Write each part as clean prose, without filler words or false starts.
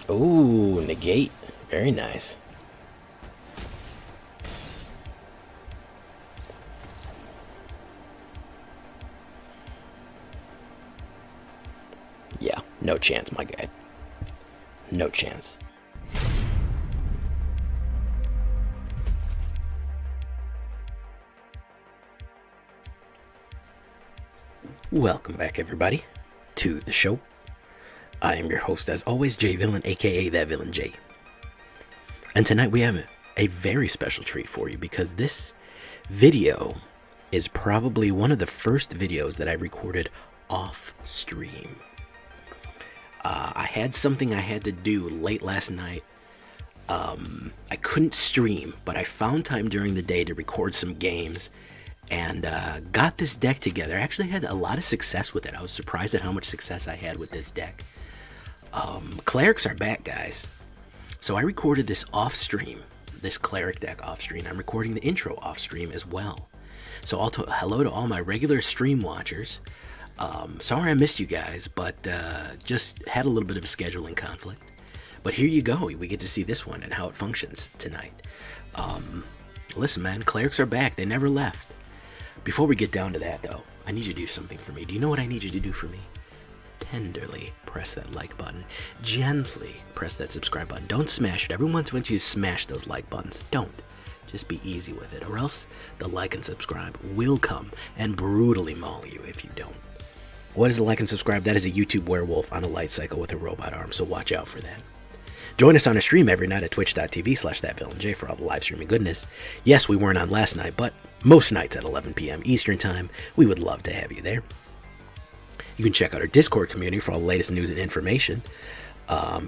Ooh, negate. Very nice. Yeah, no chance, my guy. No chance. Welcome back, everybody, to the show. I am your host, as always, J Villain, aka That Villain J. And tonight we have a very special treat for you, because this video is probably one of the first videos that I recorded off stream. I had something I had to do late last night. I couldn't stream, but I found time during the day to record some games and got this deck together. I actually had a lot of success with it. I was surprised at how much success I had with this deck. Clerics are back, guys. So I recorded this off stream, this cleric deck off stream. I'm recording the intro off stream as well. So hello to all my regular stream watchers. Sorry I missed you guys, but just had a little bit of a scheduling conflict. But here you go. We get to see this one and how it functions tonight. Listen, man, clerics are back. They never left. Before we get down to that, though, I need you to do something for me. Do you know what I need you to do for me? Tenderly press that like button. Gently press that subscribe button. Don't smash it. Everyone wants you to smash those like buttons. Don't. Just be easy with it, or else the like and subscribe will come and brutally maul you if you don't. What is the like and subscribe? That is a YouTube werewolf on a light cycle with a robot arm, so watch out for that. Join us on a stream every night at twitch.tv/thatvillainj for all the live streaming goodness. Yes, we weren't on last night, but most nights at 11 p.m. Eastern Time. We would love to have you there. You can check out our Discord community for all the latest news and information.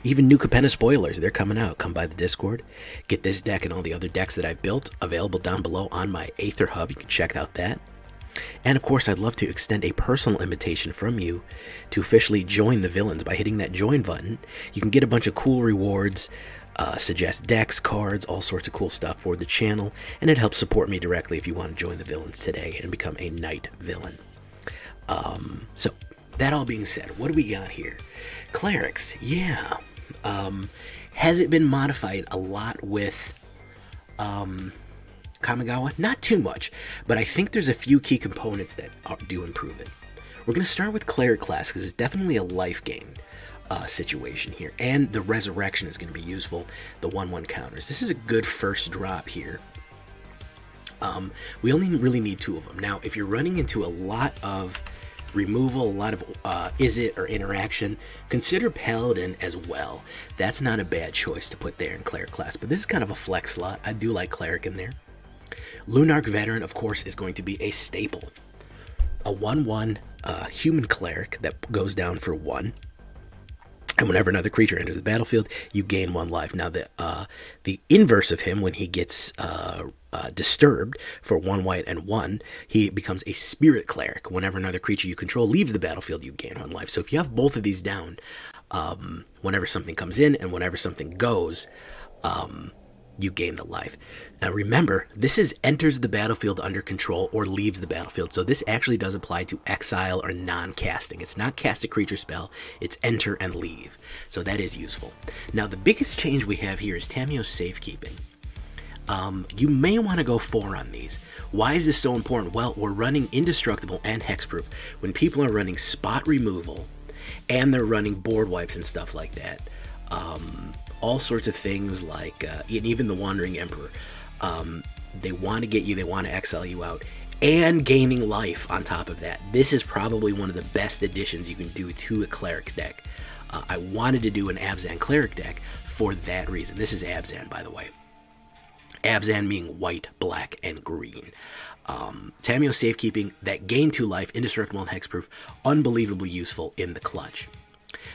Even new Capenna spoilers, they're coming out. Come by the Discord. Get this deck and all the other decks that I've built available down below on my AetherHub. You can check out that. And of course, I'd love to extend a personal invitation from you to officially join the villains by hitting that join button. You can get a bunch of cool rewards, suggest decks, cards, all sorts of cool stuff for the channel, and it helps support me directly if you want to join the villains today and become a night villain. So that all being said, what do we got here? Clerics, yeah. Has it been modified a lot with Kamigawa? Not too much, but I think there's a few key components that do improve it. We're going to start with Cleric Class, because it's definitely a life gain situation here, and the Resurrection is going to be useful, the 1/1 counters. This is a good first drop here. We only really need 2 of them. Now, if you're running into a lot of removal, a lot of is-it or interaction, consider Paladin as well. That's not a bad choice to put there in Cleric Class, but this is kind of a flex slot. I do like Cleric in there. Lunarch Veteran, of course, is going to be a staple. A 1/1 human cleric that goes down for 1. And whenever another creature enters the battlefield, you gain 1 life. Now, the inverse of him, when he gets disturbed for 1 white and 1, he becomes a spirit cleric. Whenever another creature you control leaves the battlefield, you gain 1 life. So if you have both of these down, whenever something comes in and whenever something goes, you gain the life. Now remember, this is enters the battlefield under control or leaves the battlefield, so this actually does apply to exile or non-casting. It's not cast a creature spell, it's enter and leave. So that is useful. Now the biggest change we have here is Tamiyo's Safekeeping. You may want to go 4 on these. Why is this so important? Well, we're running Indestructible and Hexproof. When people are running spot removal and they're running board wipes and stuff like that, all sorts of things like, even the Wandering Emperor, they want to get you, they want to exile you out, and gaining life on top of that. This is probably one of the best additions you can do to a cleric deck. I wanted to do an Abzan cleric deck for that reason. This is Abzan, by the way. Abzan meaning white, black, and green. Tamiyo Safekeeping, that gain 2 life, Indestructible and Hexproof, unbelievably useful in the clutch.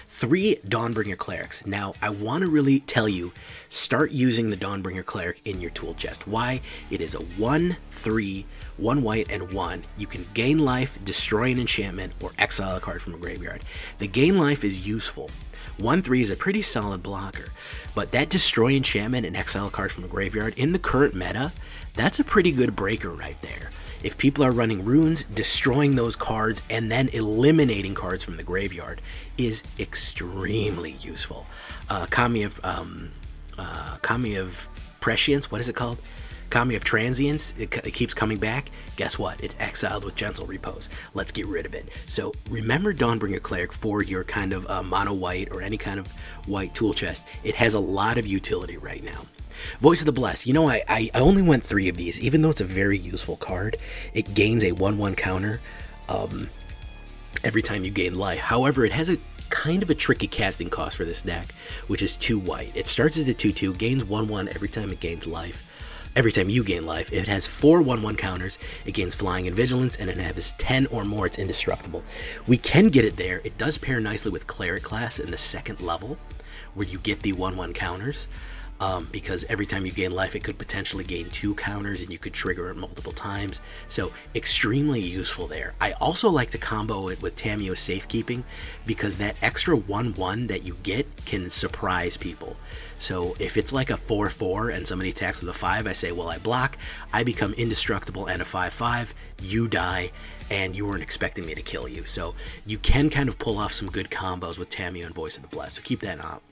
3 Dawnbringer Clerics. Now, I want to really tell you, start using the Dawnbringer Cleric in your tool chest. Why? It is a 1/3, 1 white and 1. You can gain life, destroy an enchantment, or exile a card from a graveyard. The gain life is useful. 1/3 is a pretty solid blocker, but that destroy enchantment and exile a card from a graveyard in the current meta, that's a pretty good breaker right there. If people are running runes, destroying those cards and then eliminating cards from the graveyard is extremely useful. Kami of Prescience, what is it called? Kami of Transience, it keeps coming back. Guess what? It's exiled with Gentle Repose. Let's get rid of it. So remember Dawnbringer Cleric for your kind of mono white or any kind of white tool chest. It has a lot of utility right now. Voice of the Blessed. You know, I only went 3 of these. Even though it's a very useful card, it gains a 1/1 counter every time you gain life. However, it has a kind of a tricky casting cost for this deck, which is 2 white. It starts as a 2/2, gains 1/1 every time it gains life. Every time you gain life. It has 4 1/1 counters. It gains Flying and Vigilance, and it has 10 or more. It's indestructible. We can get it there. It does pair nicely with Cleric Class in the 2nd level, where you get the 1/1 counters. Because every time you gain life, it could potentially gain 2 counters, and you could trigger it multiple times. So extremely useful there. I also like to combo it with Tamiyo Safekeeping, because that extra 1/1 that you get can surprise people. So if it's like a 4/4 and somebody attacks with a 5, I say, well, I block, I become indestructible and a 5/5, you die, and you weren't expecting me to kill you. So you can kind of pull off some good combos with Tamiyo and Voice of the Blessed, so keep that up.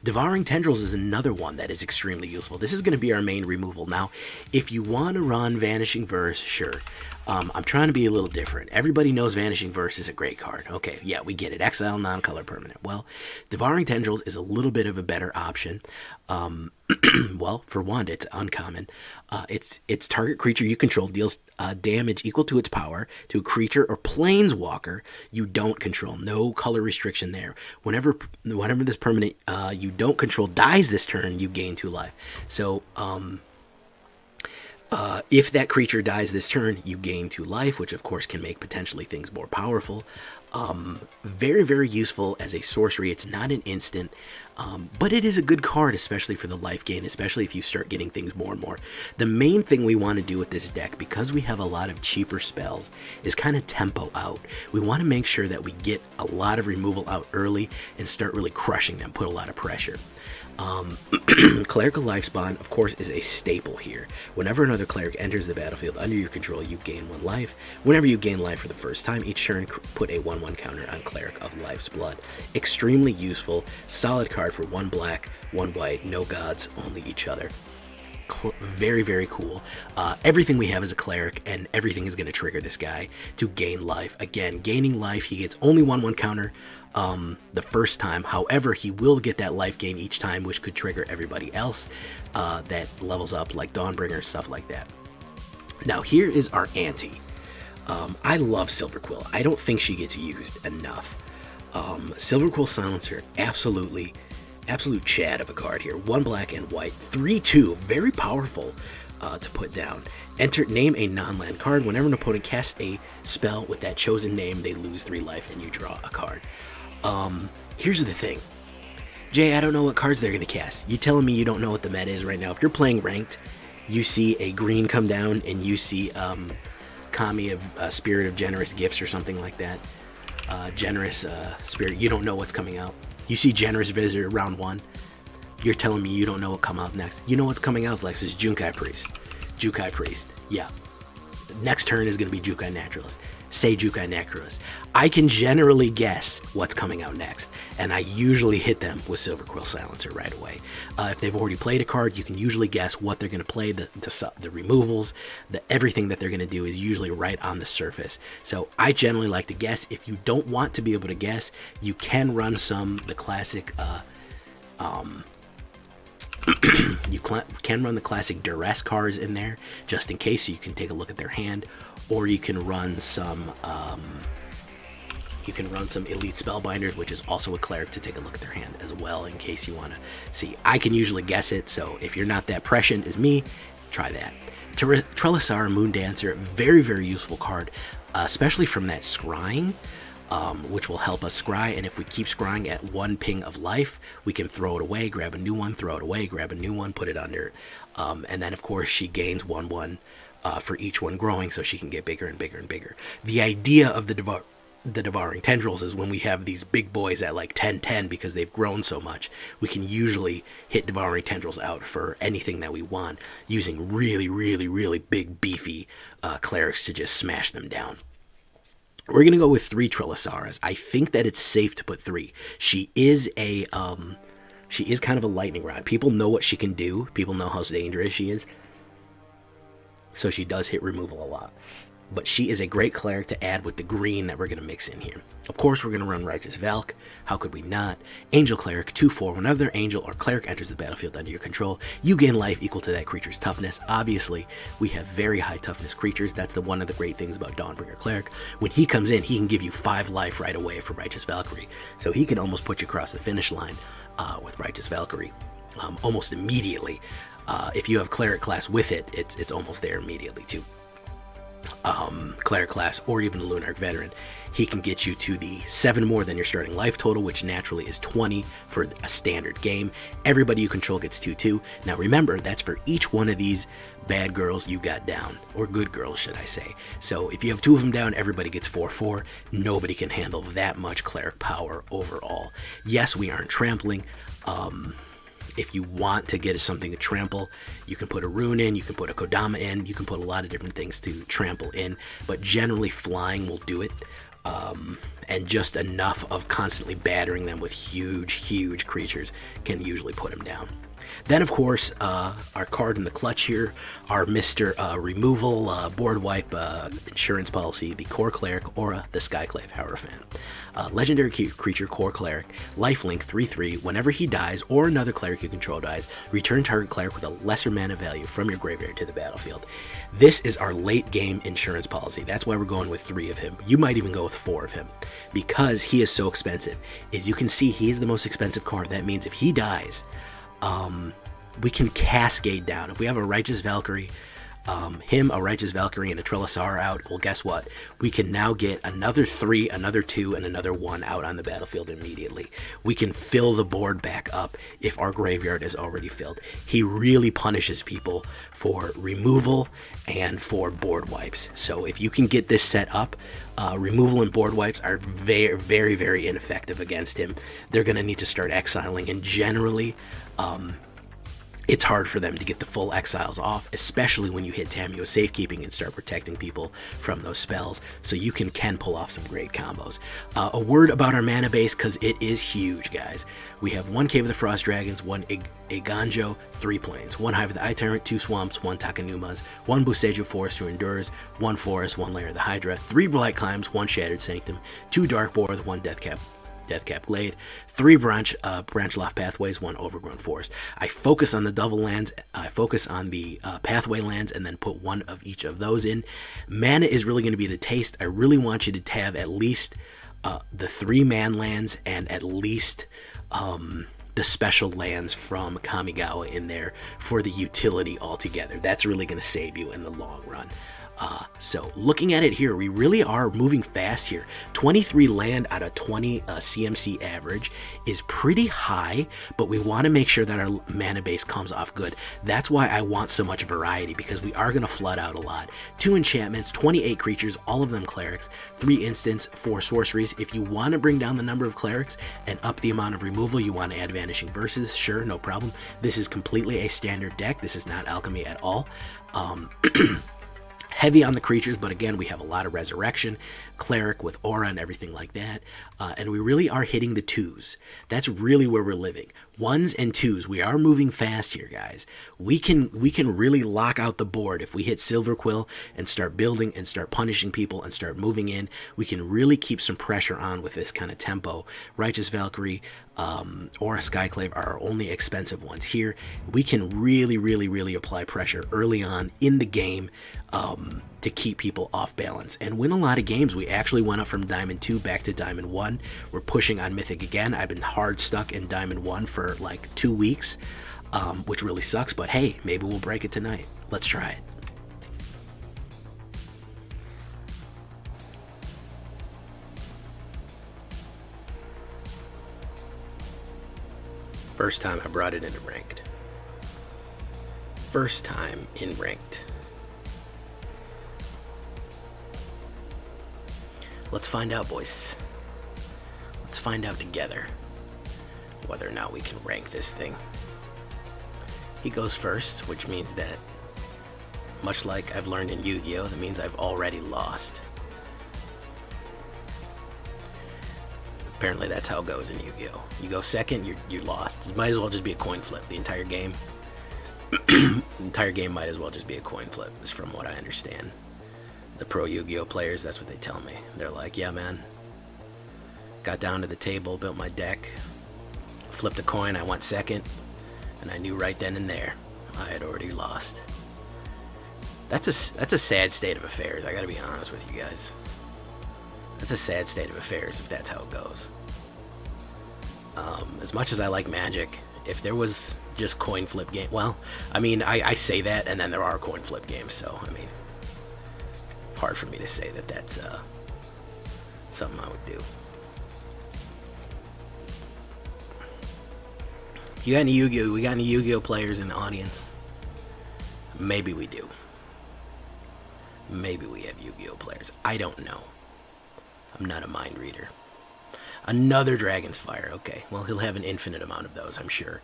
Devouring Tendrils is another one that is extremely useful. This is going to be our main removal. Now, if you want to run Vanishing Verse, sure. I'm trying to be a little different. Everybody knows Vanishing Verse is a great card. Okay, yeah, we get it. Exile, non-color permanent. Well, Devouring Tendrils is a little bit of a better option. Well, for one, it's uncommon. Its target creature you control deals damage equal to its power to a creature or planeswalker you don't control. No color restriction there. Whenever this permanent you don't control dies this turn, you gain 2 life. So, if that creature dies this turn, you gain 2 life, which of course can make potentially things more powerful. Very, very useful as a sorcery. It's not an instant, but it is a good card, especially for the life gain, especially if you start getting things more and more. The main thing we want to do with this deck, because we have a lot of cheaper spells, is kind of tempo out. We want to make sure that we get a lot of removal out early and start really crushing them, put a lot of pressure. Clerical Lifespawn, of course, is a staple here. Whenever another cleric enters the battlefield under your control, you gain 1 life. Whenever you gain life for the first time, each turn put a 1/1 counter on Cleric of Life's Blood. Extremely useful, solid card for 1 black, 1 white, no gods, only each other. Very, very cool. Everything we have is a cleric, and everything is going to trigger this guy to gain life. Again, gaining life, he gets only 1/1 counter the first time. However, he will get that life gain each time, which could trigger everybody else that levels up, like Dawnbringer, stuff like that. Now, here is our ante. I love Silverquill. I don't think she gets used enough. Silverquill Silencer, absolute chad of a card here. 1 black and white, 3/2, very powerful to put down. Name a non-land card. Whenever an opponent casts a spell with that chosen name, they lose 3 life and you draw a card. Here's the thing. Jay, I don't know what cards they're going to cast. You telling me you don't know what the meta is right now? If you're playing ranked, you see a green come down and you see Kami of Spirit of Generous Gifts or something like that. Generous Spirit. You don't know what's coming out. You see Generous Visitor round 1. You're telling me you don't know what come out next. You know what's coming out, Lex, is Jukai Priest. Jukai Priest. Yeah. Next turn is going to be Jukai Naturalist. Say Jukai Naturalist. I can generally guess what's coming out next, and I usually hit them with Silverquill Silencer right away. If they've already played a card, you can usually guess what they're going to play, the removals, everything that they're going to do is usually right on the surface. So I generally like to guess. If you don't want to be able to guess, you can run the classic you can run the classic duress cards in there just in case, so you can take a look at their hand, or you can run some elite spellbinders, which is also a cleric, to take a look at their hand as well in case you want to see. I can usually guess it, so if you're not that prescient as me, try that. Trelasarra Moon Dancer, very, very useful card, especially from that scrying. Which will help us scry, and if we keep scrying at 1 ping of life, we can throw it away, grab a new one, throw it away, grab a new one, put it under, and then of course she gains 1/1 for each one growing, so she can get bigger and bigger and bigger. The idea of the the Devouring Tendrils is when we have these big boys at like 10-10 because they've grown so much. We can usually hit Devouring Tendrils out for anything that we want using really, really, really big, beefy clerics to just smash them down. We're going to go with 3 Trelasarras. I think that it's safe to put 3. She is kind of a lightning rod. People know what she can do. People know how dangerous she is. So she does hit removal a lot. But she is a great cleric to add with the green that we're going to mix in here. Of course, we're going to run Righteous Valk. How could we not? Angel Cleric, 2/4. Whenever their angel or cleric enters the battlefield under your control, you gain life equal to that creature's toughness. Obviously, we have very high toughness creatures. That's one of the great things about Dawnbringer Cleric. When he comes in, he can give you 5 life right away for Righteous Valkyrie. So he can almost put you across the finish line with Righteous Valkyrie almost immediately. If you have Cleric Class with it, it's almost there immediately too. Cleric Class or even Lunarch Veteran, he can get you to the 7 more than your starting life total, which naturally is 20 for a standard game. Everybody you control gets 2/2. Now remember, that's for each one of these bad girls you got down, or good girls should I say. So if you have 2 of them down, everybody gets 4/4. Nobody can handle that much cleric power overall. Yes, we aren't trampling. If you want to get something to trample, you can put a rune in, you can put a Kodama in, you can put a lot of different things to trample in, but generally flying will do it, and just enough of constantly battering them with huge creatures can usually put them down. Then, of course, our card in the clutch here, our Mr. Removal, Board Wipe, Insurance Policy, the Core Cleric, Orah, the Skyclave, Hierophant. Legendary creature, Core Cleric, lifelink 3/3. Whenever he dies or another cleric you control dies, return target cleric with a lesser mana value from your graveyard to the battlefield. This is our late game insurance policy. That's why we're going with 3 of him. You might even go with 4 of him because he is so expensive. As you can see, he is the most expensive card. That means if he dies, we can cascade down. If we have a Righteous Valkyrie, a Righteous Valkyrie, and a Trelasarra out, well, guess what? We can now get another 3, another 2, and another 1 out on the battlefield immediately. We can fill the board back up if our graveyard is already filled. He really punishes people for removal and for board wipes. So if you can get this set up, removal and board wipes are very ineffective against him. They're going to need to start exiling, and generally, it's hard for them to get the full exiles off, especially when you hit Tamiyo Safekeeping and start protecting people from those spells. So you can pull off some great combos. A word about our mana base, because it is huge, guys. We have 1 Cave of the Frost Dragons, 1 Eiganjo, 3 Plains, 1 Hive of the Eye Tyrant, 2 Swamps, 1 Takenumas, 1 Boseiju Forest who endures, 1 Forest, 1 Lair of the Hydra, 3 Blight Climbs, 1 Shattered Sanctum, 2 Darkbore, 1 Deathcap Glade, 3 branch loft pathways, 1 overgrown forest. I focus on the double lands, I focus on the pathway lands, and then put 1 of each of those in. Mana is really going to be the taste. I really want you to have at least the 3 man lands and at least the special lands from Kamigawa in there for the utility altogether. That's really going to save you in the long run. So looking at it here, we really are moving fast here. 23 land out of 20 CMC average is pretty high, but we want to make sure that our mana base comes off good. That's why I want so much variety, because we are going to flood out a lot. 2 enchantments, 28 creatures, all of them clerics, 3 instants, 4 sorceries. If you want to bring down the number of clerics and up the amount of removal, you want to add Vanishing Verses, sure, no problem. This is completely a standard deck. This is not alchemy at all. Heavy on the creatures, but again, we have a lot of resurrection, cleric with Orah and everything like that, and we really are hitting the 2s. That's really where we're living. 1s and 2s. We are moving fast here, guys. We can really lock out the board if we hit Silverquill and start building and start punishing people and start moving in. We can really keep some pressure on with this kind of tempo. Righteous Valkyrie or Skyclave are our only expensive ones here. We can really apply pressure early on in the game to keep people off balance and win a lot of games. We actually went up from Diamond 2 back to Diamond 1. We're pushing on Mythic again. I've been hard stuck in Diamond 1 for like 2 weeks, which really sucks, but hey, maybe we'll break it tonight. Let's try it. First time I brought it into ranked. First time in ranked. Let's find out, boys. Let's find out together whether or not we can rank this thing. He goes first, which means that, much like I've learned in Yu-Gi-Oh!, that means I've already lost. Apparently that's how it goes in Yu-Gi-Oh! You go second, you're lost. It might as well just be a coin flip, the entire game. The entire game might as well just be a coin flip, is from what I understand. The pro Yu-Gi-Oh! Players, that's what they tell me. They're like, yeah man, got down to the table, built my deck, flipped a coin, I went second, and I knew right then and there I had already lost. That's a sad state of affairs, I gotta be honest with you guys. That's a sad state of affairs if that's how it goes. As much as I like Magic, if there was just coin flip game, well, I mean, I say that, and then there are coin flip games, so, I mean, hard for me to say that that's something I would do. You got any Yu-Gi-Oh? We got any Yu-Gi-Oh players in the audience? Maybe we do. Maybe we have Yu-Gi-Oh players. I don't know. I'm not a mind reader. Another Dragon's Fire. Okay, well, he'll have an infinite amount of those, I'm sure.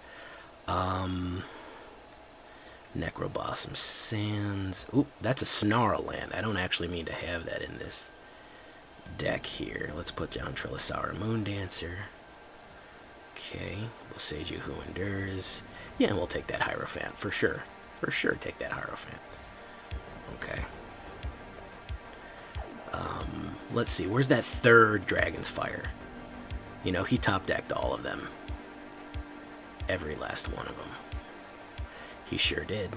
Necroblossom Sands. Oop, that's a Snarl land. I don't actually mean to have that in this deck here. Let's put down Trelasarra Moondancer. Okay, Boseiju Who Endures. Yeah, we'll take that Hierophant, for sure. For sure, take that Hierophant. Okay. Let's see, where's that third Dragon's Fire? You know, he top-decked all of them. Every last one of them. He sure did.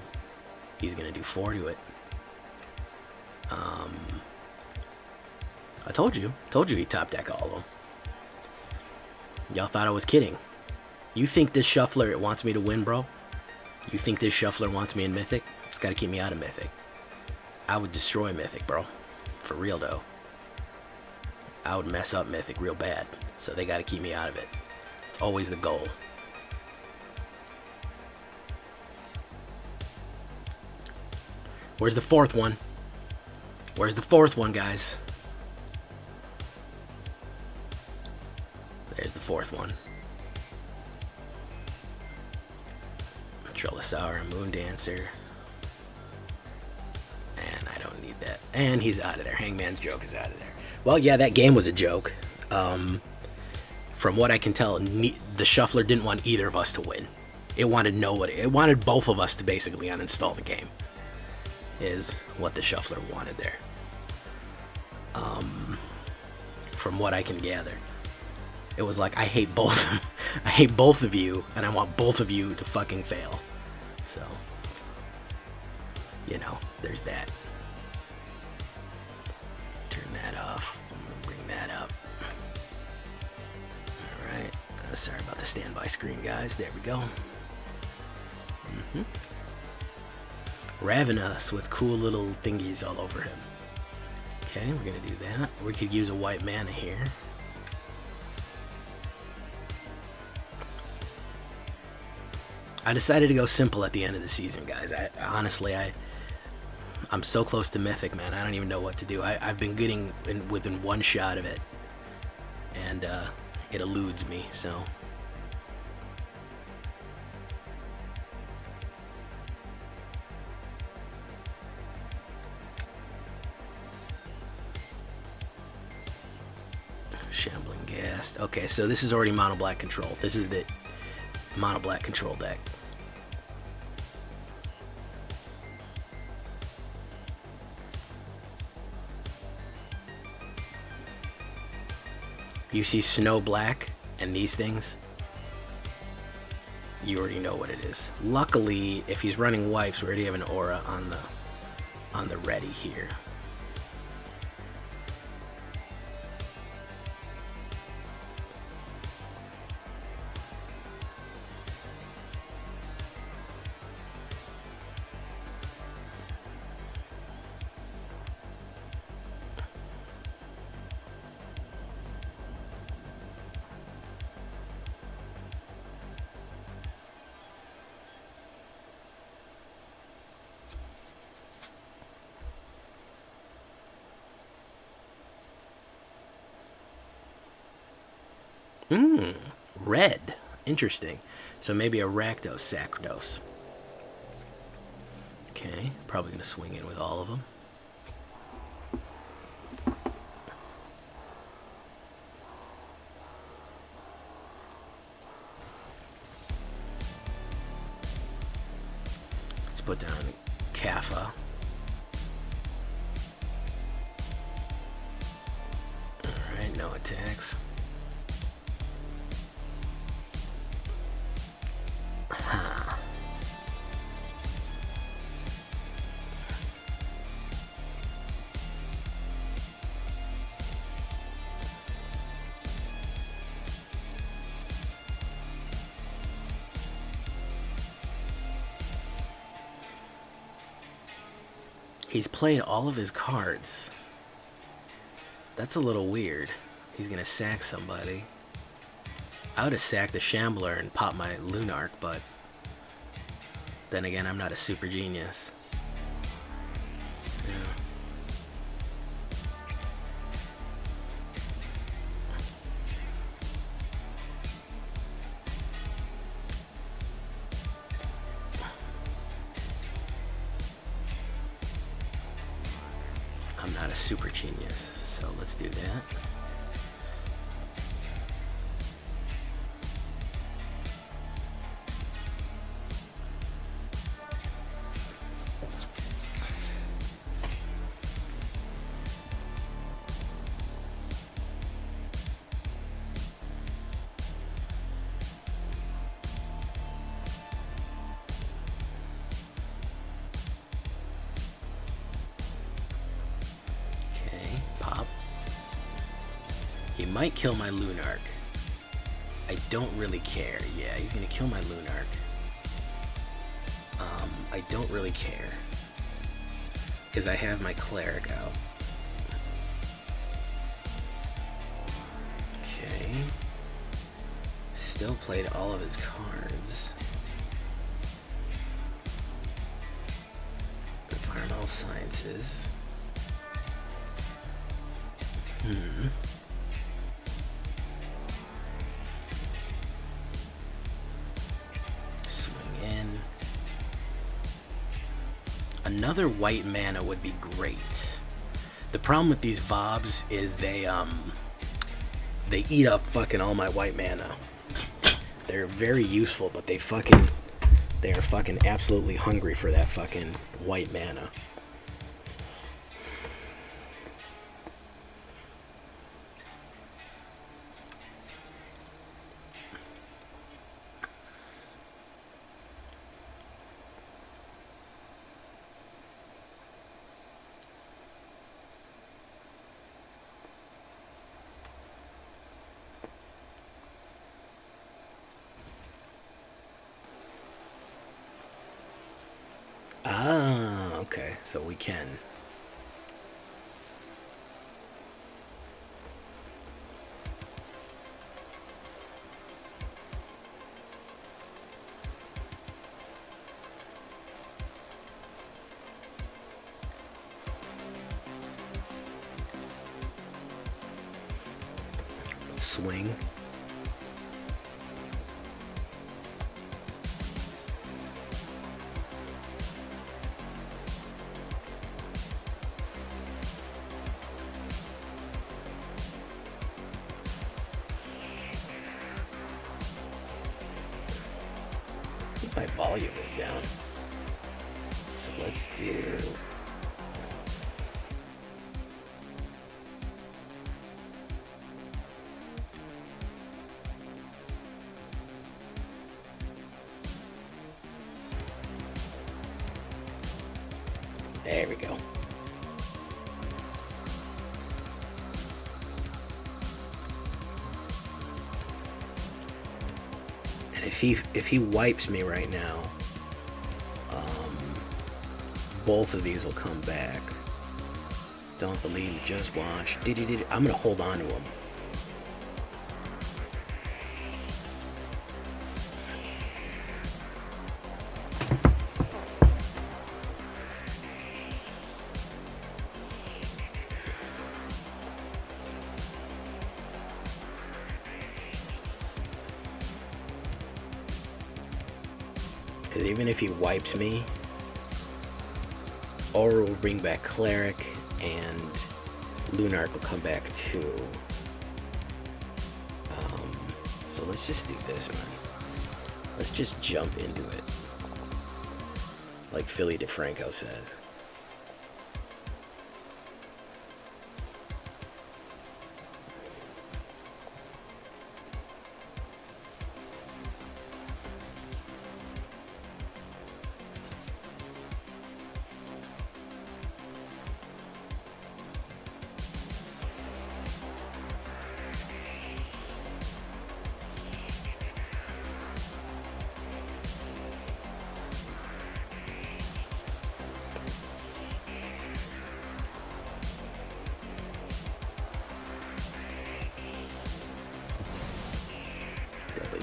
He's gonna do 4 to it. I told you he top-decked all of them. Y'all thought I was kidding. You think this shuffler wants me to win, bro? You think this shuffler wants me in Mythic? It's gotta keep me out of Mythic. I would destroy Mythic, bro. For real, though. I would mess up Mythic real bad. So they gotta keep me out of it. It's always the goal. Where's the fourth one? Where's the fourth one, guys? There's the fourth one. Trelasarra, Moondancer. And I don't need that. And he's out of there. Hangman's Joke is out of there. Well, yeah, that game was a joke. From what I can tell, the shuffler didn't want either of us to win. It wanted nobody. It wanted both of us to basically uninstall the game. Is what the shuffler wanted there. From what I can gather. It was like, I hate both of you, and I want both of you to fucking fail. So, you know, there's that. Turn that off. I'm gonna bring that up. Alright. Sorry about the standby screen, guys. There we go. Ravenous with cool little thingies all over him. Okay, we're gonna do that. We could use a white mana here. I decided to go simple at the end of the season, guys. Honestly, I'm so close to Mythic, man. I don't even know what to do. I've been getting within one shot of it, and it eludes me, so. Shambling Ghast. Okay, so this is already mono black control. This is the mono black control deck. You see Snow Black and these things, you already know what it is. Luckily, if he's running wipes, we already have an Orah on the ready here. Red. Interesting. So maybe a Rakdos, Sacrados. Okay, probably going to swing in with all of them. Let's put down Kappa. Alright, no attacks. He's played all of his cards. That's a little weird. He's gonna sack somebody. I would have sacked the Shambler and popped my Lunarch, but then again, I'm not a super genius. Yeah. I'm not a super genius, so let's do that. Might kill my Lunarch. I don't really care. Yeah, he's gonna kill my Lunarch. I don't really care because I have my Cleric out. Okay. Still played all of his cards. Environmental Sciences. Another white mana would be great. The problem with these Vobs is they eat up fucking all my white mana. They're very useful, but they are fucking absolutely hungry for that fucking white mana. Ah, okay, so we can. Let's swing. My volume is down. So let's do... There we go. And if he wipes me right now, both of these will come back. Don't believe, just watch. I'm gonna hold on to him. Because even if he wipes me, Orah will bring back Cleric, and Lunarch will come back too. So let's just do this, man. Let's just jump into it. Like Philly DeFranco says.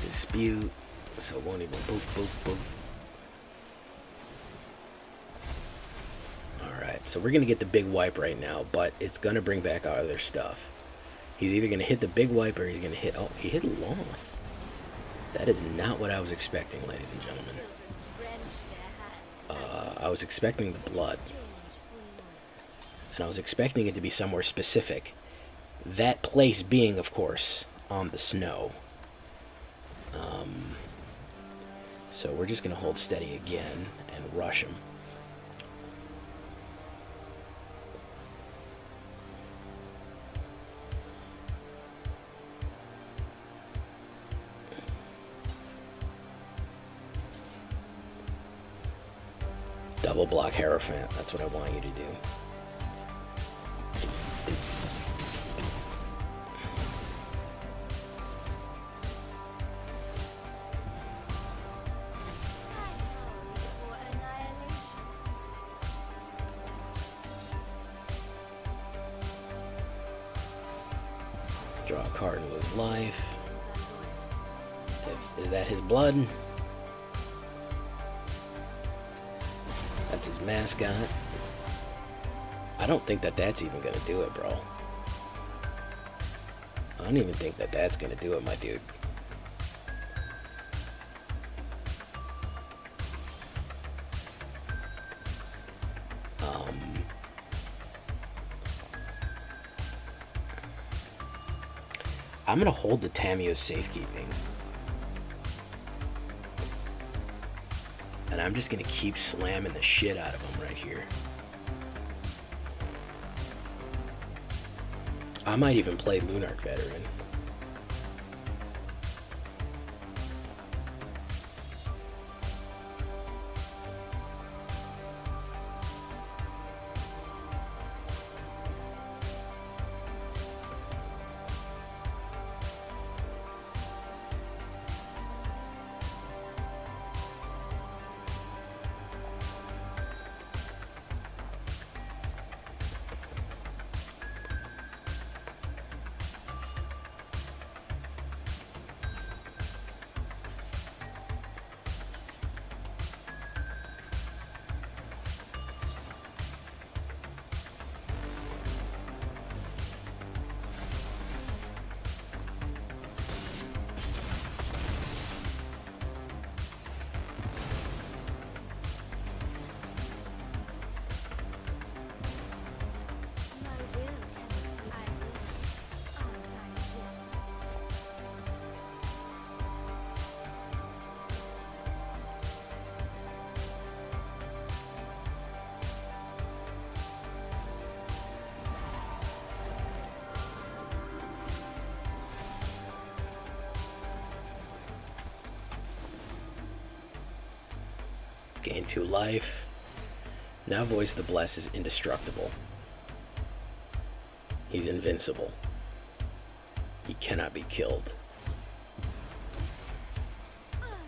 Dispute, so it won't even boof. Alright, so we're gonna get the big wipe right now, but it's gonna bring back our other stuff. He's either gonna hit the big wipe or he's gonna hit, oh, he hit Loth. That is not what I was expecting, ladies and gentlemen. I was expecting the blood. And I was expecting it to be somewhere specific. That place being, of course, on the snow. So we're just going to hold steady again and rush him. Double block Hierophant, that's what I want you to do. Draw a card and lose life. Is that his blood? That's his mascot. I don't think that that's even gonna do it, bro. I don't even think that that's gonna do it, my dude. I'm gonna hold the Tamiyo Safekeeping. And I'm just gonna keep slamming the shit out of him right here. I might even play Lunarch Veteran. Gain 2 life. Now Voice the Bless is indestructible. He's invincible. He cannot be killed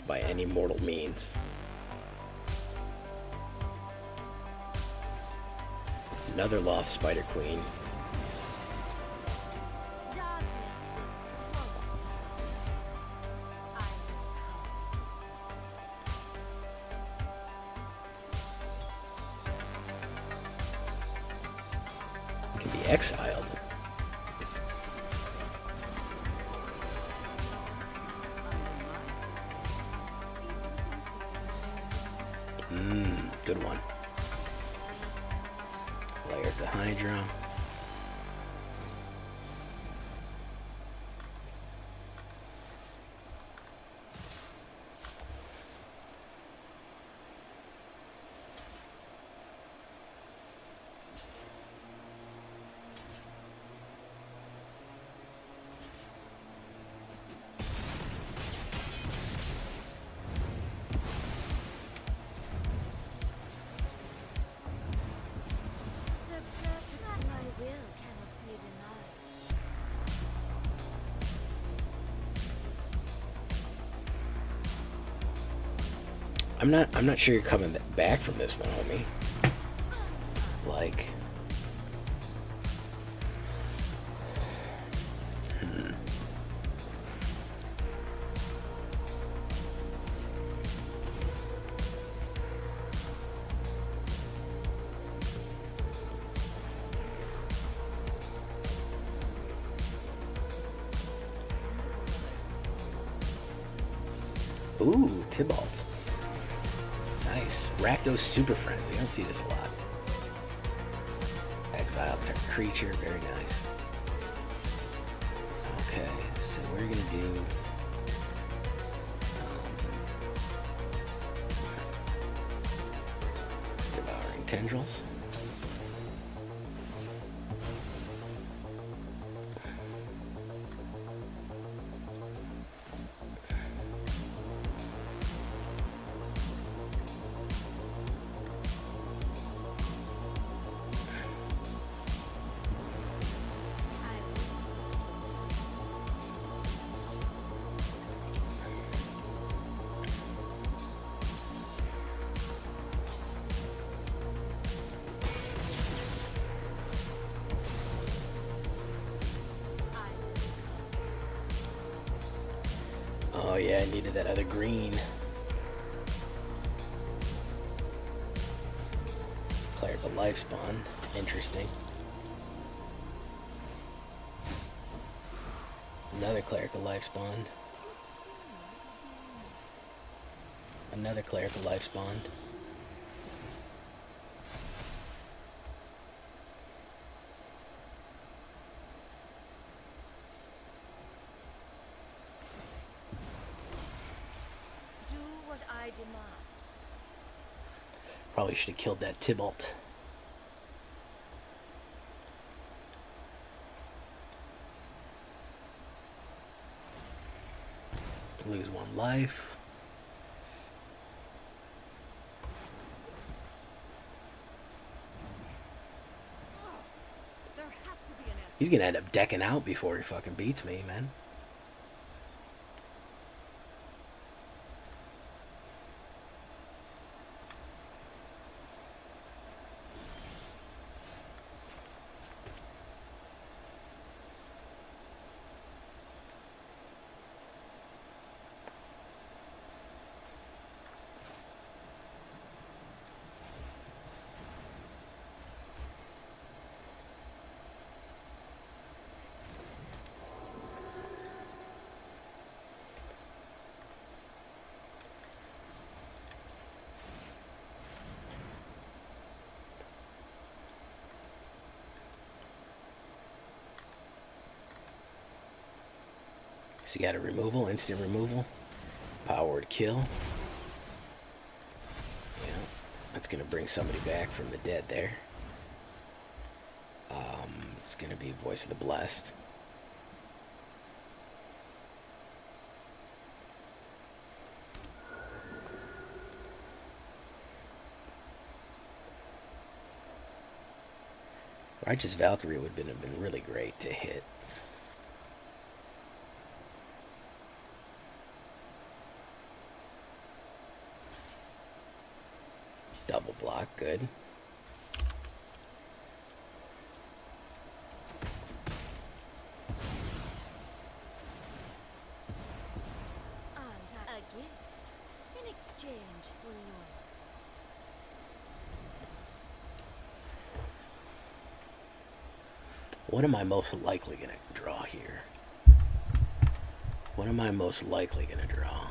by any mortal means. Another Loth Spider Queen. Exiled. good one. Lair the Hydra. I'm not sure you're coming back from this one, homie. Like, ooh, Tybalt. Nice. Rakdos Super Friends. You don't see this a lot. Exile creature. Very nice. Okay, so we're going to do... Devouring Tendrils. Oh yeah, I needed that other green. Clerical Life Spawn. Interesting. Another Clerical Life Spawn. Another Clerical Life Spawn. Probably should have killed that Tybalt. Lose one life. He's gonna end up decking out before he fucking beats me, man. So you got a removal, instant removal, powered kill. Yeah, that's gonna bring somebody back from the dead there. It's gonna be Voice of the Blessed. Righteous Valkyrie would have been really great to hit. Double block, good. A gift in exchange for loyalty. What am I most likely gonna draw here? What am I most likely gonna draw?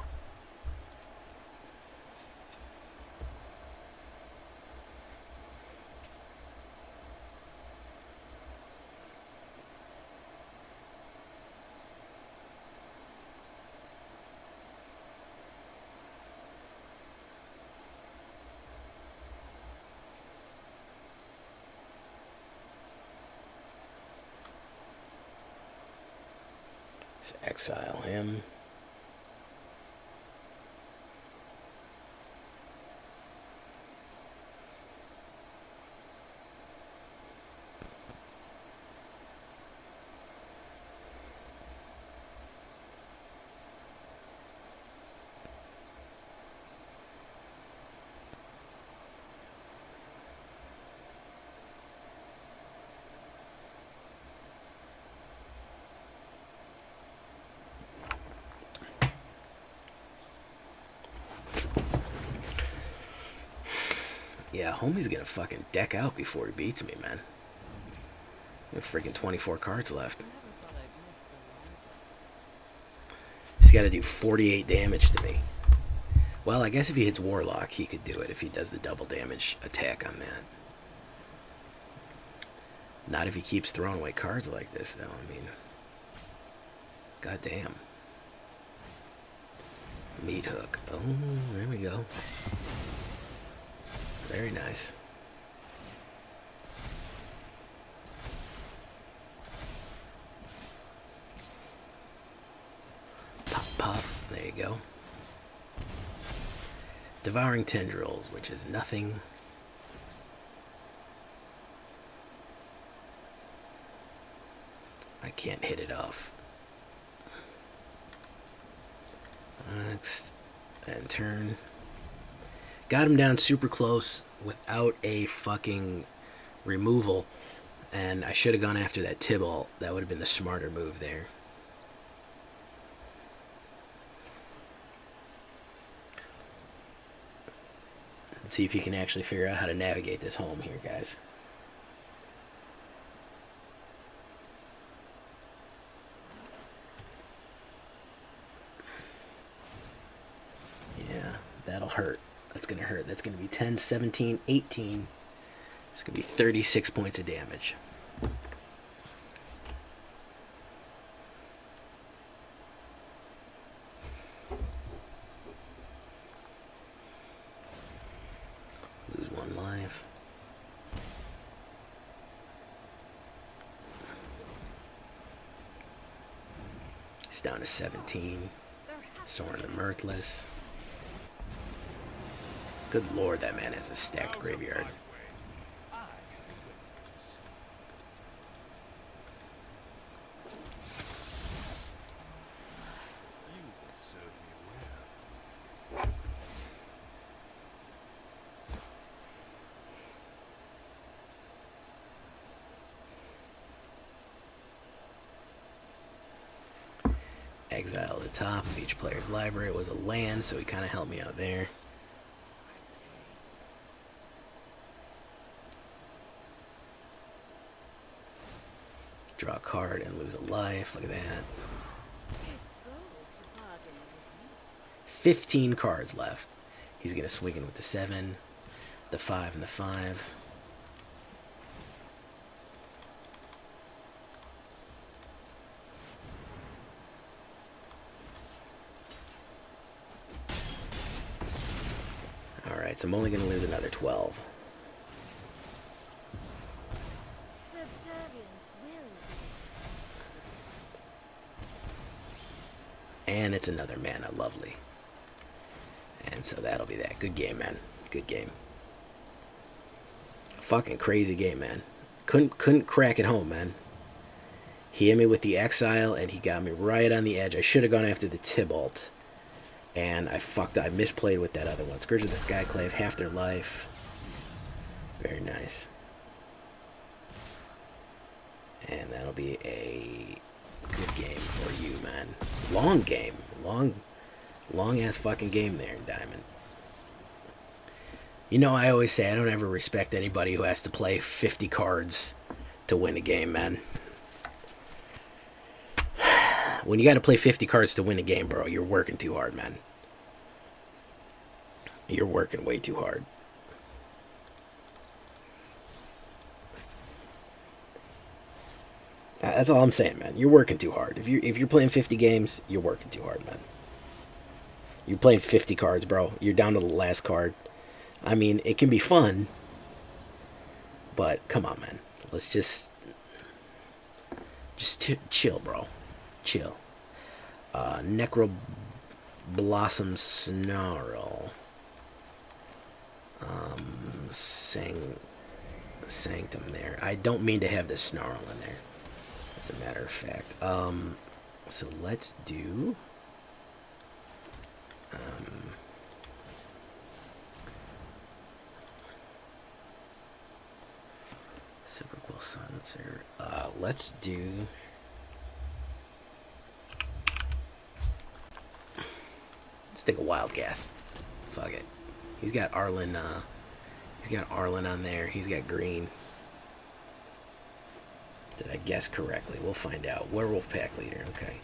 Let's exile him. Yeah, homie's gonna fucking deck out before he beats me, man. We have freaking 24 cards left. He's gotta do 48 damage to me. Well, I guess if he hits Warlock, he could do it if he does the double damage attack on that. Not if he keeps throwing away cards like this, though. I mean, goddamn. Meat hook. Oh, there we go. Very nice. Pop, pop. There you go. Devouring Tendrils, which is nothing. I can't hit it off. Next. And turn. Got him down super close without a fucking removal. And I should have gone after that Tibalt. That would have been the smarter move there. Let's see if you can actually figure out how to navigate this home here, guys. Yeah, that'll hurt. That's going to hurt. That's going to be 10, 17, 18. It's going to be 36 points of damage. Lose one life. It's down to 17. Soren the Mirthless. Good lord, that man has a stacked graveyard. Exile at the top of each player's library. It was a land, so he kind of helped me out there. Draw a card and lose a life. Look at that. 15 cards left. He's going to swing in with the 7, the 5, and the 5. Alright, so I'm only going to lose another 12. And it's another mana, lovely. And so that'll be that. Good game, man. Good game. Fucking crazy game, man. Couldn't crack it home, man. He hit me with the exile, and he got me right on the edge. I should have gone after the Tibalt. And I misplayed with that other one. Scourge of the Skyclave, half their life. Very nice. And that'll be a good game for you, man. Long game. Long ass fucking game there, Diamond. You know, I always say I don't ever respect anybody who has to play 50 cards to win a game, man. When you gotta play 50 cards to win a game, bro, you're working too hard, man. You're working way too hard. That's all I'm saying, man. You're working too hard. If you're playing 50 games, you're working too hard, man. You're playing 50 cards, bro. You're down to the last card. I mean, it can be fun, but come on, man. Let's just chill, bro. Chill. Necro Blossom Snarl. Sanctum there. I don't mean to have this Snarl in there, as a matter of fact. So let's do... Silverquill Silencer. Let's do... Let's take a wild guess. Fuck it. He's got Arlen, he's got Arlen on there. He's got green. Did I guess correctly? We'll find out. Werewolf Pack Leader, okay.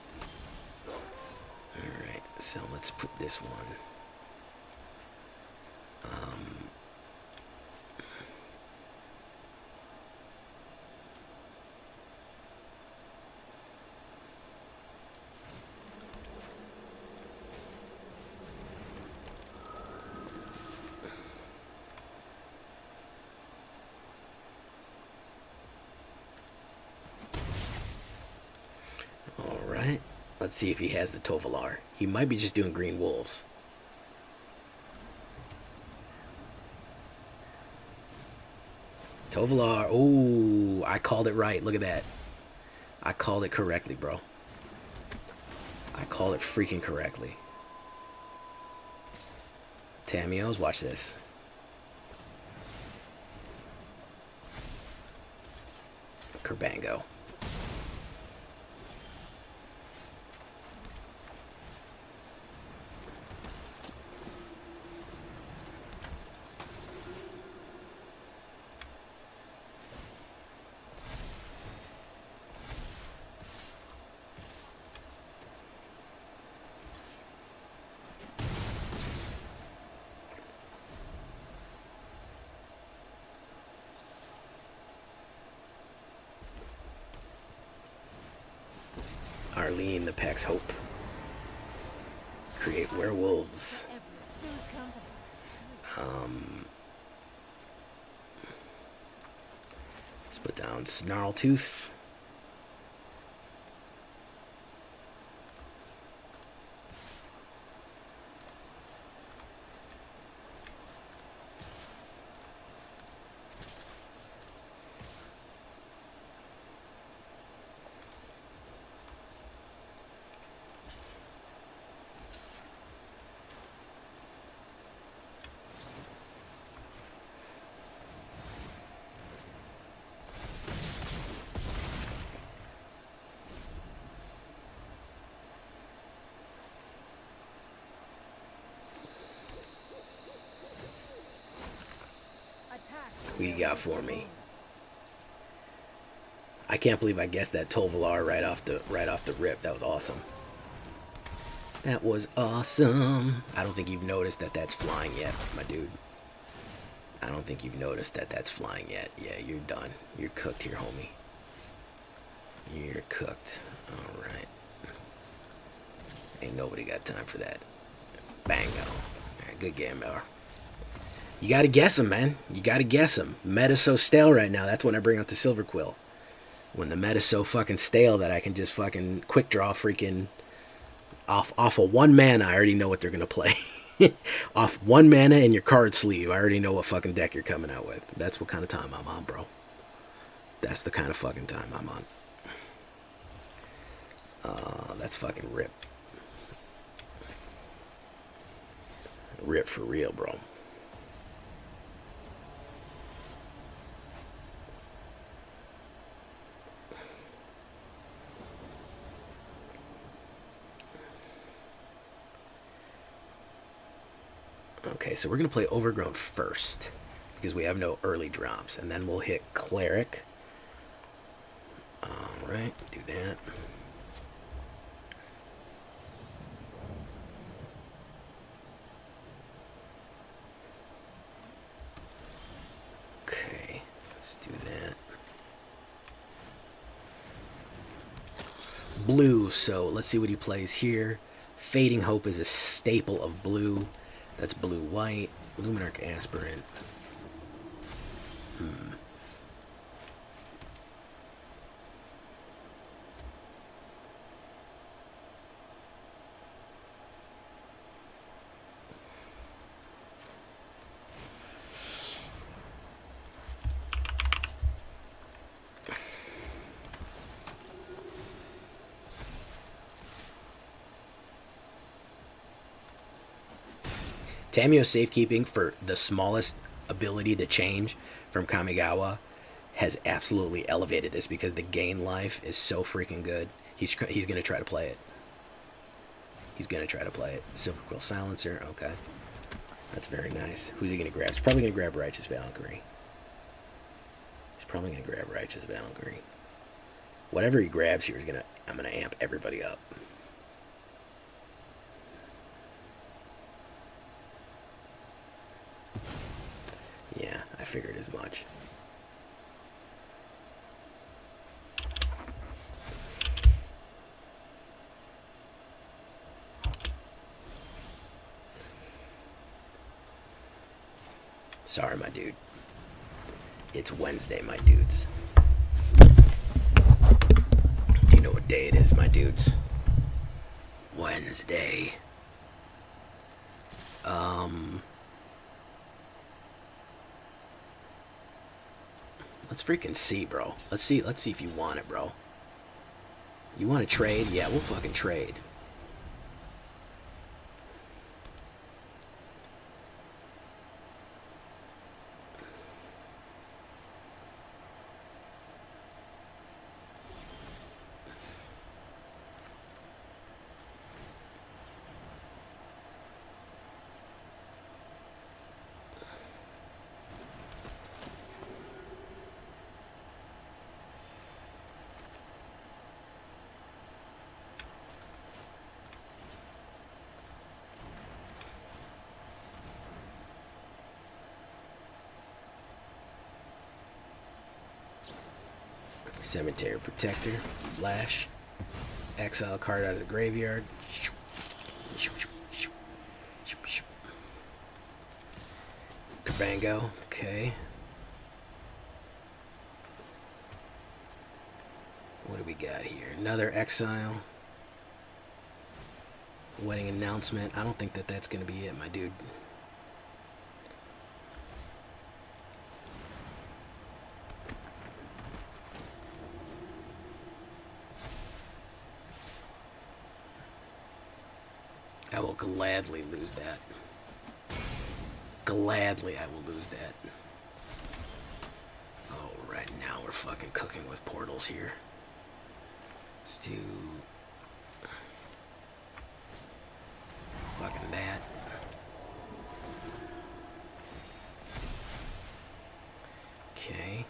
Alright, so let's put this one. Alright, let's see if he has the Tovalar. He might be just doing green wolves. Tovalar, oh, I called it right. Look at that. I called it correctly, bro. I called it freaking correctly. Tamiyos, watch this. Kerbango. Arlene, the pack's hope. Create werewolves. Let's put down Snarltooth. Who you got for me? I can't believe I guessed that Tovalar right off the rip. That was awesome. That was awesome. I don't think you've noticed that that's flying yet, my dude. I don't think you've noticed that that's flying yet. Yeah, you're done. You're cooked here, homie. You're cooked. All right. Ain't nobody got time for that. Bango. All right, good game, Lair. You gotta guess them, man. You gotta guess them. Meta's so stale right now. That's when I bring out the Silverquill. When the meta's so fucking stale that I can just fucking quick draw freaking off of 1 mana. I already know what they're gonna play. Off 1 mana in your card sleeve, I already know what fucking deck you're coming out with. That's what kind of time I'm on, bro. That's the kind of fucking time I'm on. That's fucking rip. Rip for real, bro. Okay, so we're going to play Overgrown first, because we have no early drops, and then we'll hit Cleric. Alright, do that. Okay, let's do that. Blue, so let's see what he plays here. Fading Hope is a staple of blue. That's blue-white. Luminarch Aspirant. Tamiyo Safekeeping for the smallest ability to change from Kamigawa has absolutely elevated this because the gain life is so freaking good. He's going to try to play it. He's going to try to play it. Silverquill Silencer, okay. That's very nice. Who's he going to grab? He's probably going to grab Righteous Valkyrie. Whatever he grabs here is going to... I'm going to amp everybody up. Yeah, I figured as much. Sorry, my dude. It's Wednesday, my dudes. Do you know what day it is, my dudes? Wednesday. Let's freaking see, bro. Let's see if you want it, bro. You want to trade? Yeah, we'll fucking trade. Cemetery Protector, Flash, exile card out of the graveyard. Kabango, okay. What do we got here? Another exile. Wedding announcement. I don't think that's going to be it, my dude. I will gladly lose that. Gladly I will lose that. Oh, right now we're fucking cooking with portals here. Let's do... fucking that. Okay.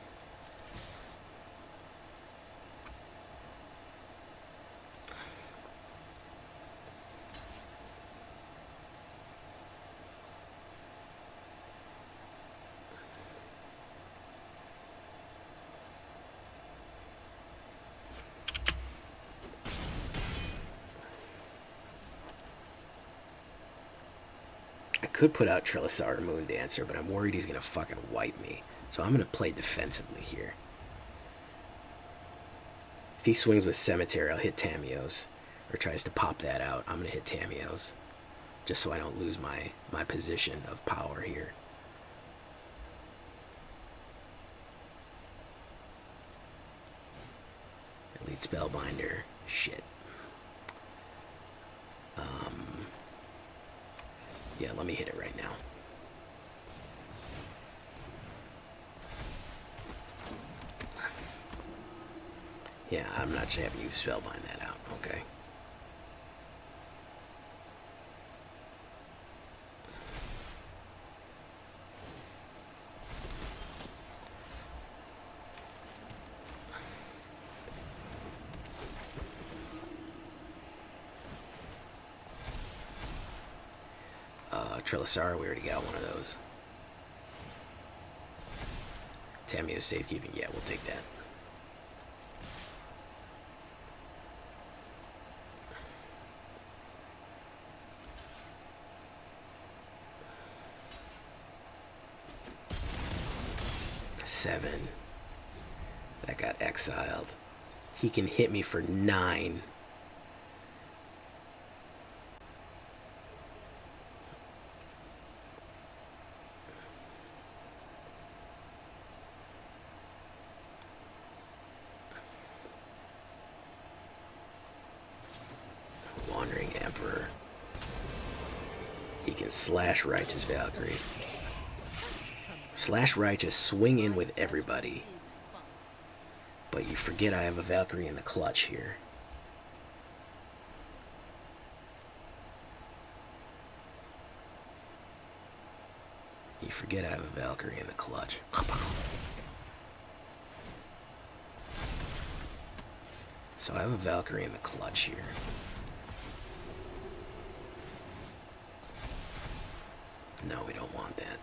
Could put out Trelasarra Moon Dancer, but I'm worried he's gonna fucking wipe me. So I'm gonna play defensively here. If he swings with Cemetery, I'll hit Tamiyo's. Or tries to pop that out, I'm gonna hit Tamiyo's. Just so I don't lose my position of power here. Elite Spellbinder. Shit. Yeah, let me hit it right now. Yeah, I'm not having you spellbind that out. Okay. Trelasarra, we already got one of those. Tamiyo Safekeeping, yeah, we'll take that. Seven. That got exiled. He can hit me for 9. He can slash Righteous Valkyrie. Slash Righteous, swing in with everybody. But you forget I have a Valkyrie in the clutch here. You forget I have a Valkyrie in the clutch. So I have a Valkyrie in the clutch here. No, we don't want that.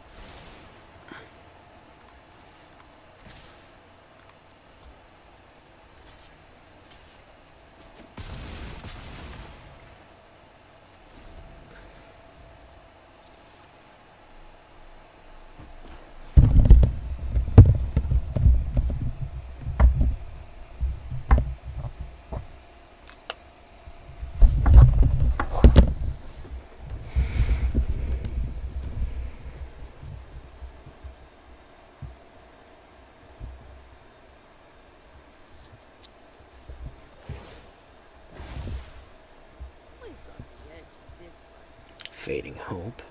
Fading Hope.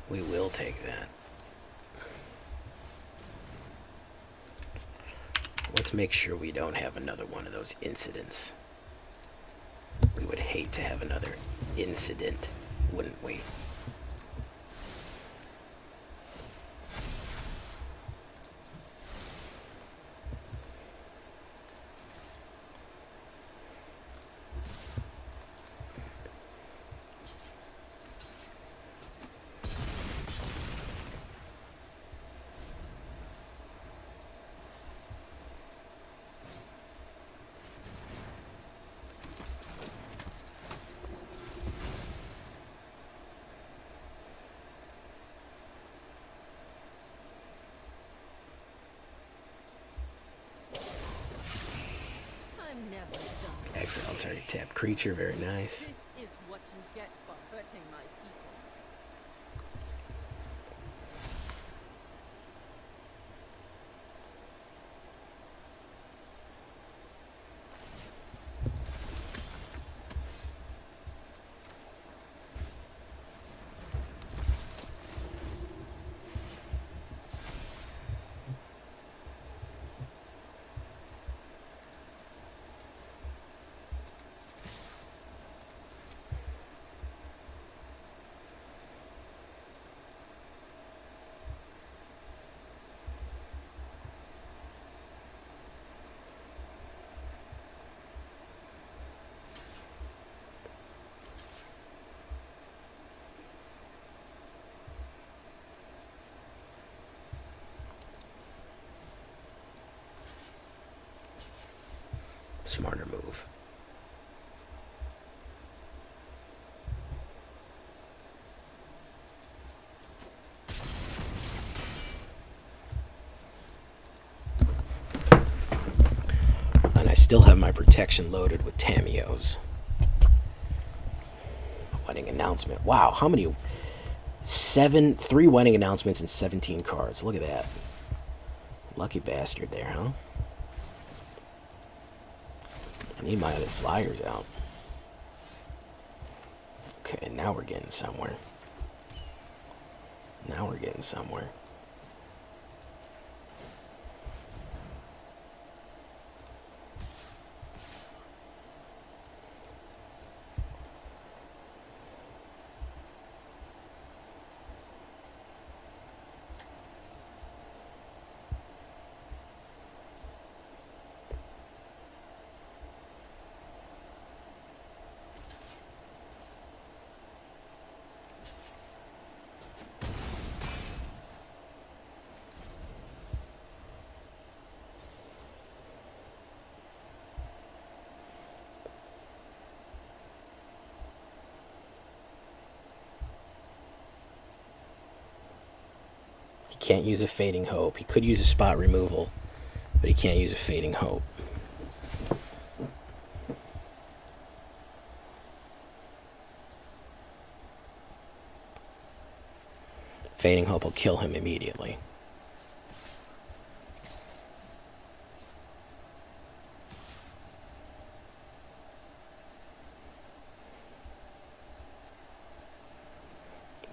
We will take that. Let's make sure we don't have another one of those incidents. We would hate to have another incident, wouldn't we? Exile target tapped creature, very nice. This is what you get for hurting my people. Smarter move. And I still have my protection loaded with Tamiyos. Wedding announcement. Wow, how many? 3 wedding announcements and 17 cards. Look at that. Lucky bastard there, huh? I need my other flyers out. Okay, now we're getting somewhere. Now we're getting somewhere. Can't use a Fading Hope. He could use a spot removal, but he can't use a Fading Hope. Fading Hope will kill him immediately.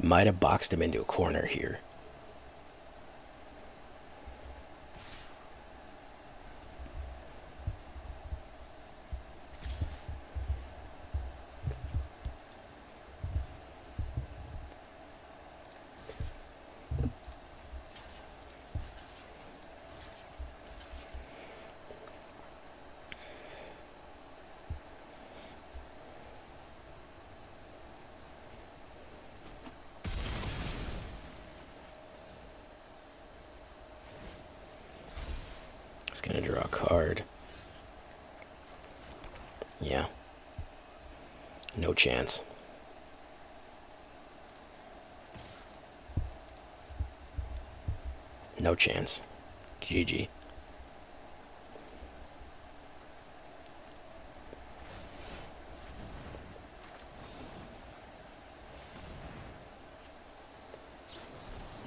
Might have boxed him into a corner here. It's gonna draw a card. Yeah. No chance. No chance. GG.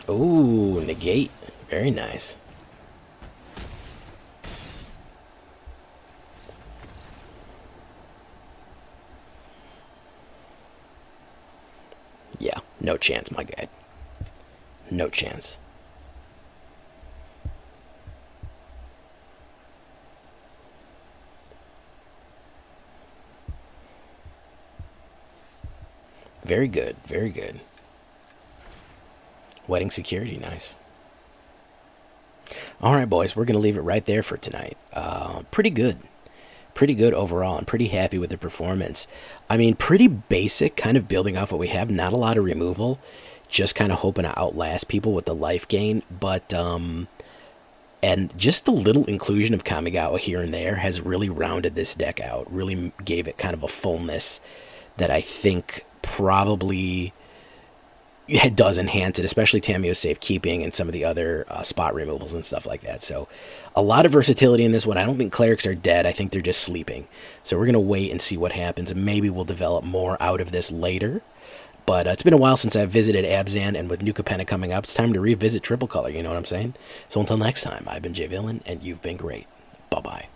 Ooh, negate. Very nice. Yeah, no chance, my guy. No chance. Very good, very good. Wedding security, nice. All right, boys, we're going to leave it right there for tonight. Pretty good. Pretty good overall. I'm pretty happy with the performance. I mean, pretty basic, kind of building off what we have. Not a lot of removal. Just kind of hoping to outlast people with the life gain. But, and just the little inclusion of Kamigawa here and there has really rounded this deck out. Really gave it kind of a fullness that I think probably it does enhance it, especially Tamiyo's Safekeeping and some of the other spot removals and stuff like that. So a lot of versatility in this one. I don't think clerics are dead. I think they're just sleeping. So we're going to wait and see what happens, and maybe we'll develop more out of this later. But it's been a while since I've visited Abzan, and with New Capenna coming up, it's time to revisit Triple Color, you know what I'm saying? So until next time, I've been Jay Villain, and you've been great. Bye-bye.